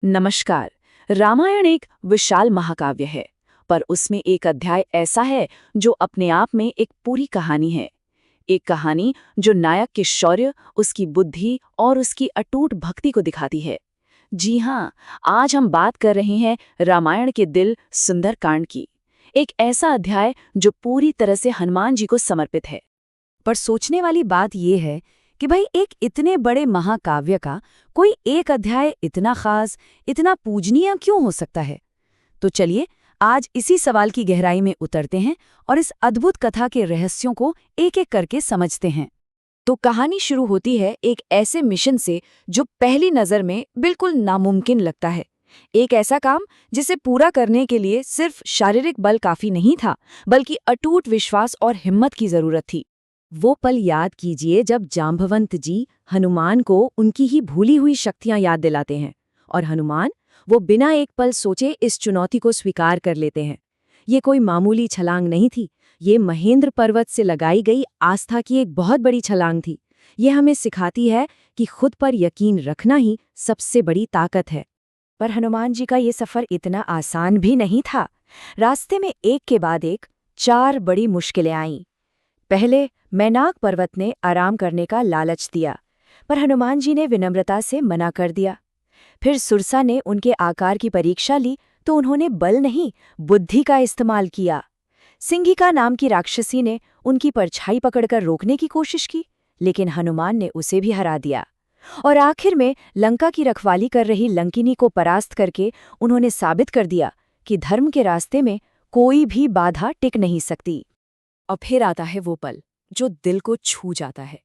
नमस्कार। रामायण एक विशाल महाकाव्य है, पर उसमें एक अध्याय ऐसा है जो अपने आप में एक पूरी कहानी है। एक कहानी जो नायक के शौर्य, उसकी बुद्धि और उसकी अटूट भक्ति को दिखाती है। जी हाँ, आज हम बात कर रहे हैं रामायण के दिल सुंदरकांड की। एक ऐसा अध्याय जो पूरी तरह से हनुमान जी को समर्पित है। पर सोचने वाली बात यह है कि भाई एक इतने बड़े महाकाव्य का कोई एक अध्याय इतना खास, इतना पूजनीय क्यों हो सकता है? तो चलिए आज इसी सवाल की गहराई में उतरते हैं और इस अद्भुत कथा के रहस्यों को एक-एक करके समझते हैं। तो कहानी शुरू होती है एक ऐसे मिशन से जो पहली नज़र में बिल्कुल नामुमकिन लगता है। एक ऐसा काम जिसे पूरा करने के लिए सिर्फ शारीरिक बल काफी नहीं था, बल्कि अटूट विश्वास और हिम्मत की जरूरत थी। वो पल याद कीजिए जब जाम्बवंत जी हनुमान को उनकी ही भूली हुई शक्तियां याद दिलाते हैं और हनुमान वो बिना एक पल सोचे इस चुनौती को स्वीकार कर लेते हैं। ये कोई मामूली छलांग नहीं थी, ये महेंद्र पर्वत से लगाई गई आस्था की एक बहुत बड़ी छलांग थी। ये हमें सिखाती है कि खुद पर यकीन रखना ही सबसे बड़ी ताकत है। पर हनुमान जी का ये सफर इतना आसान भी नहीं था। रास्ते में एक के बाद एक 4 बड़ी मुश्किलें आईं। पहले मैनाक पर्वत ने आराम करने का लालच दिया, पर हनुमान जी ने विनम्रता से मना कर दिया। फिर सुरसा ने उनके आकार की परीक्षा ली तो उन्होंने बल नहीं, बुद्धि का इस्तेमाल किया। सिंहिका नाम की राक्षसी ने उनकी परछाई पकड़कर रोकने की कोशिश की, लेकिन हनुमान ने उसे भी हरा दिया। और आखिर में लंका की रखवाली कर रही लंकिनी को परास्त करके उन्होंने साबित कर दिया कि धर्म के रास्ते में कोई भी बाधा टिक नहीं सकती। और फिर आता है वो पल जो दिल को छू जाता है।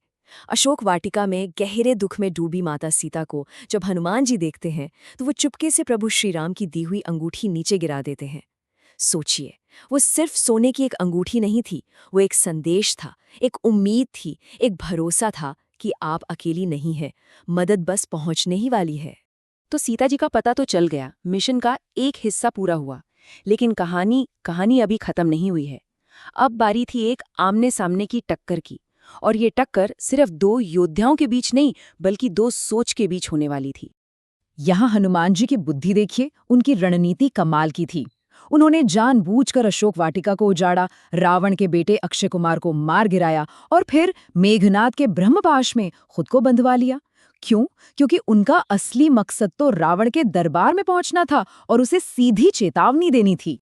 अशोक वाटिका में गहरे दुख में डूबी माता सीता को जब हनुमान जी देखते हैं तो वो चुपके से प्रभु श्रीराम की दी हुई अंगूठी नीचे गिरा देते हैं। सोचिए, वो सिर्फ सोने की एक अंगूठी नहीं थी, वो एक संदेश था, एक उम्मीद थी, एक भरोसा था कि आप अकेली नहीं है, मदद बस पहुंचने ही वाली है। तो सीता जी का पता तो चल गया, मिशन का एक हिस्सा पूरा हुआ, लेकिन कहानी अभी खत्म नहीं हुई है। अब बारी थी एक आमने सामने की टक्कर की, और ये टक्कर सिर्फ 2 योद्धाओं के बीच नहीं, बल्कि 2 सोच के बीच होने वाली थी। यहाँ हनुमान जी की बुद्धि देखिए, उनकी रणनीति कमाल की थी। उन्होंने जानबूझकर अशोक वाटिका को उजाड़ा, रावण के बेटे अक्षय कुमार को मार गिराया और फिर मेघनाद के ब्रह्मपाश में खुद को बंधवा लिया। क्यों? क्योंकि उनका असली मकसद तो रावण के दरबार में पहुंचना था और उसे सीधी चेतावनी देनी थी।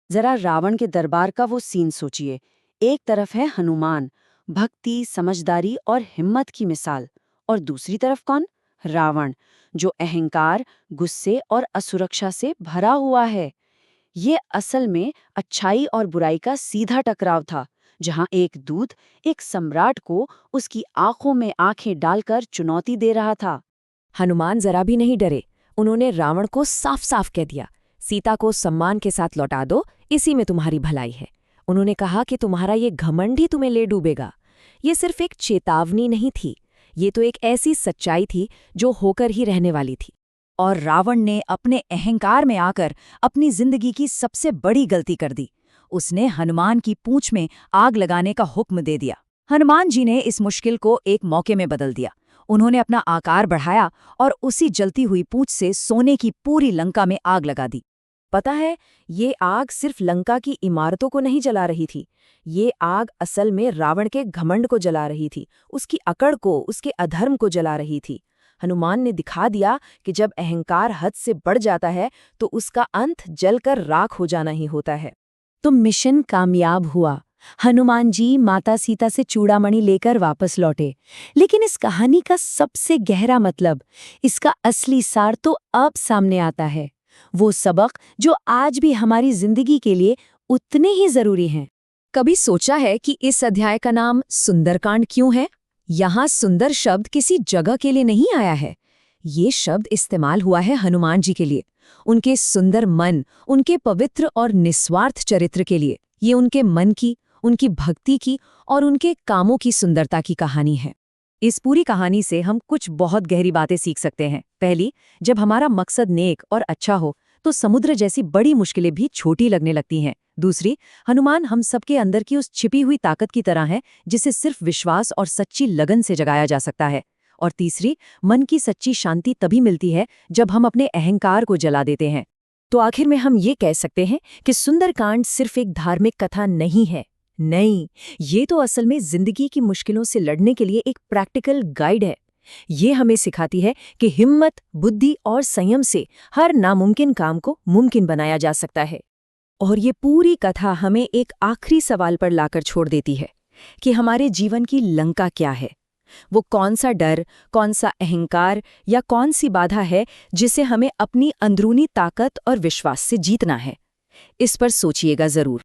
जरा रावण के दरबार का वो सीन सोचिए। एक तरफ है हनुमान, भक्ति, समझदारी और हिम्मत की मिसाल, और दूसरी तरफ कौन? रावण, जो अहंकार, गुस्से और असुरक्षा से भरा हुआ है। ये असल में अच्छाई और बुराई का सीधा टकराव था, जहां एक दूत एक सम्राट को उसकी आंखों में आंखें डालकर चुनौती दे रहा था। हनुमान जरा भी नहीं डरे। उन्होंने रावण को साफ साफ कह दिया, सीता को सम्मान के साथ लौटा दो, इसी में तुम्हारी भलाई है। उन्होंने कहा कि तुम्हारा ये घमंड ही तुम्हें ले डूबेगा। ये सिर्फ एक चेतावनी नहीं थी, ये तो एक ऐसी सच्चाई थी जो होकर ही रहने वाली थी। और रावण ने अपने अहंकार में आकर अपनी जिंदगी की सबसे बड़ी गलती कर दी। उसने हनुमान की पूंछ में आग लगाने का हुक्म दे दिया। हनुमान जी ने इस मुश्किल को एक मौके में बदल दिया। उन्होंने अपना आकार बढ़ाया और उसी जलती हुई पूंछ से सोने की पूरी लंका में आग लगा दी। पता है, ये आग सिर्फ लंका की इमारतों को नहीं जला रही थी, ये आग असल में रावण के घमंड को जला रही थी, उसकी अकड़ को, उसके अधर्म को जला रही थी। हनुमान ने दिखा दिया कि जब अहंकार हद से बढ़ जाता है तो उसका अंत जलकर राख हो जाना ही होता है। तो मिशन कामयाब हुआ। हनुमान जी माता सीता से चूड़ामणि लेकर वापस लौटे। लेकिन इस कहानी का सबसे गहरा मतलब, इसका असली सार तो अब सामने आता है। वो सबक जो आज भी हमारी जिंदगी के लिए उतने ही जरूरी हैं। कभी सोचा है कि इस अध्याय का नाम सुंदरकांड क्यों है? यहाँ सुंदर शब्द किसी जगह के लिए नहीं आया है। ये शब्द इस्तेमाल हुआ है हनुमान जी के लिए, उनके सुंदर मन, उनके पवित्र और निस्वार्थ चरित्र के लिए। ये उनके मन की, उनकी भक्ति की और उनके कामों की सुंदरता की कहानी है। इस पूरी कहानी से हम कुछ बहुत गहरी बातें सीख सकते हैं। पहली, जब हमारा मकसद नेक और अच्छा हो तो समुद्र जैसी बड़ी मुश्किलें भी छोटी लगने लगती हैं। दूसरी, हनुमान हम सबके अंदर की उस छिपी हुई ताकत की तरह है जिसे सिर्फ विश्वास और सच्ची लगन से जगाया जा सकता है। और तीसरी, मन की सच्ची शांति तभी मिलती है जब हम अपने अहंकार को जला देते हैं। तो आखिर में हम ये कह सकते हैं कि सुंदरकांड सिर्फ एक धार्मिक कथा नहीं है। नहीं, ये तो असल में जिंदगी की मुश्किलों से लड़ने के लिए एक प्रैक्टिकल गाइड है। ये हमें सिखाती है कि हिम्मत, बुद्धि और संयम से हर नामुमकिन काम को मुमकिन बनाया जा सकता है। और ये पूरी कथा हमें एक आखिरी सवाल पर लाकर छोड़ देती है कि हमारे जीवन की लंका क्या है। वो कौन सा डर, कौन सा अहंकार या कौन सी बाधा है जिसे हमें अपनी अंदरूनी ताकत और विश्वास से जीतना है। इस पर सोचिएगा जरूर।